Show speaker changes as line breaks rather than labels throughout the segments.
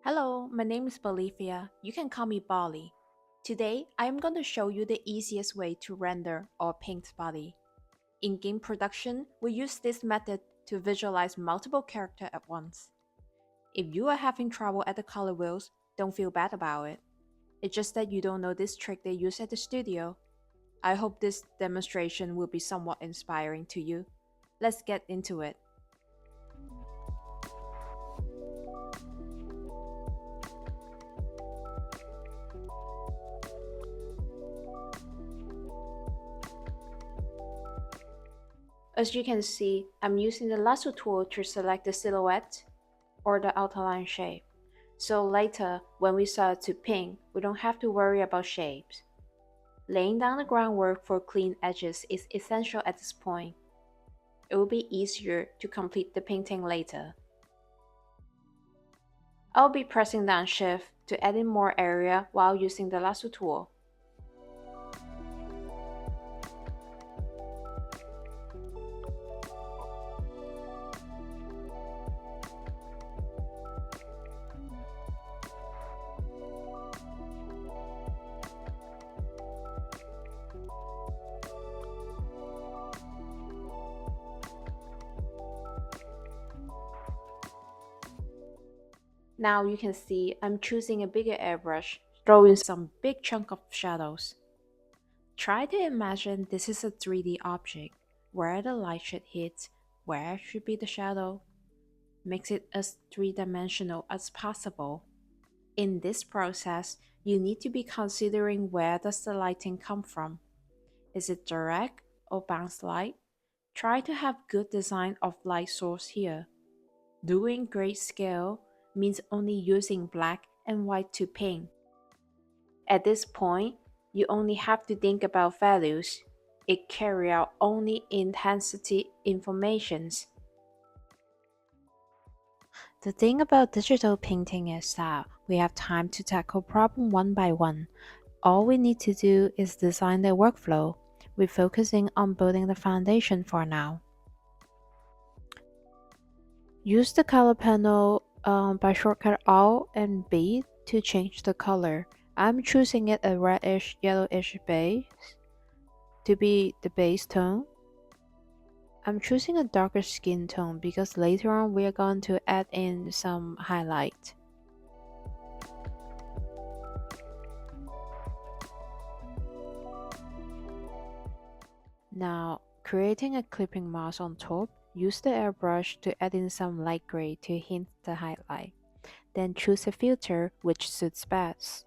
Hello, my name is Bolivia. You can call me Bali. Today, I am going to show you the easiest way to render or paint body. In game production, we use this method to visualize multiple characters at once. If you are having trouble at the color wheels, don't feel bad about it. It's just that you don't know this trick they use at the studio. I hope this demonstration will be somewhat inspiring to you. Let's get into it. As you can see, I'm using the lasso tool to select the silhouette or the outline shape. So later, when we start to paint, we don't have to worry about shapes. Laying down the groundwork for clean edges is essential at this point. It will be easier to complete the painting later. I'll be pressing down Shift to add in more area while using the lasso tool. Now you can see I'm choosing a bigger airbrush, throwing some big chunk of shadows. Try to imagine this is a 3D object, where the light should hit, where should be the shadow. Makes it as three-dimensional as possible. In this process, you need to be considering where does the lighting come from. Is it direct or bounce light? Try to have good design of light source here. Doing grayscale means only using black and white to paint. At this point, you only have to think about values. It carry out only intensity informations. The thing about digital painting is that we have time to tackle problem one by one. All we need to do is design the workflow. We're focusing on building the foundation for now. Use the color panel by shortcut Alt and B to change the color. I'm choosing it a reddish yellowish base to be the base tone. I'm choosing a darker skin tone because later on we're going to add in some highlight. Now, creating a clipping mask on top, use the airbrush to add in some light gray to hint the highlight. Then choose a filter which suits best.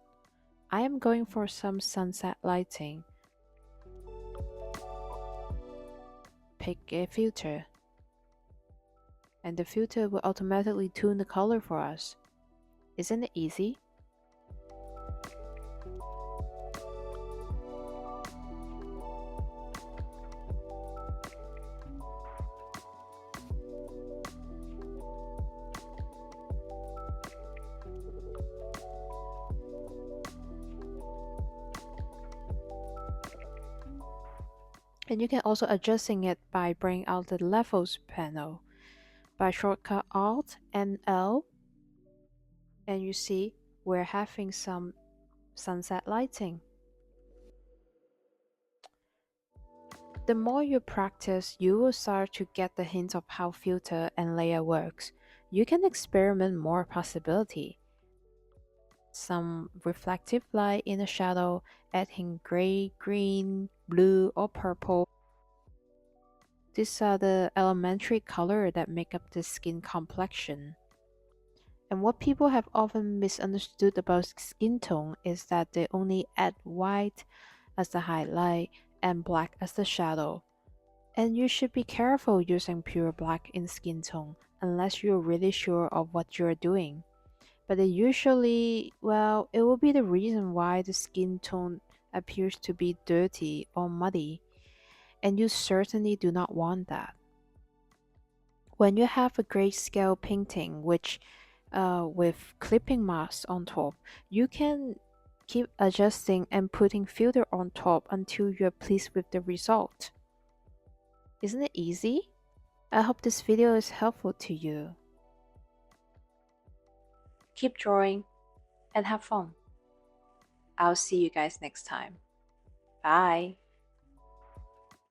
I am going for some sunset lighting. Pick a filter, and the filter will automatically tune the color for us. Isn't it easy? And you can also adjusting it by bringing out the levels panel by shortcut Alt and L, and you see we're having some sunset lighting. The more you practice, you will start to get the hint of how filter and layer works. You can experiment more possibility. Some reflective light in the shadow, adding gray, green, blue, or purple. These are the elementary color that make up the skin complexion. And what people have often misunderstood about skin tone is that they only add white as the highlight and black as the shadow. And you should be careful using pure black in skin tone unless you're really sure of what you're doing. But it usually, well, it will be the reason why the skin tone appears to be dirty or muddy, and you certainly do not want that. When you have a grayscale painting, which with clipping masks on top, you can keep adjusting and putting filter on top until you're pleased with the result. Isn't it easy? I hope this video is helpful to you. keep drawing, and have fun. I'll see you guys next time. Bye.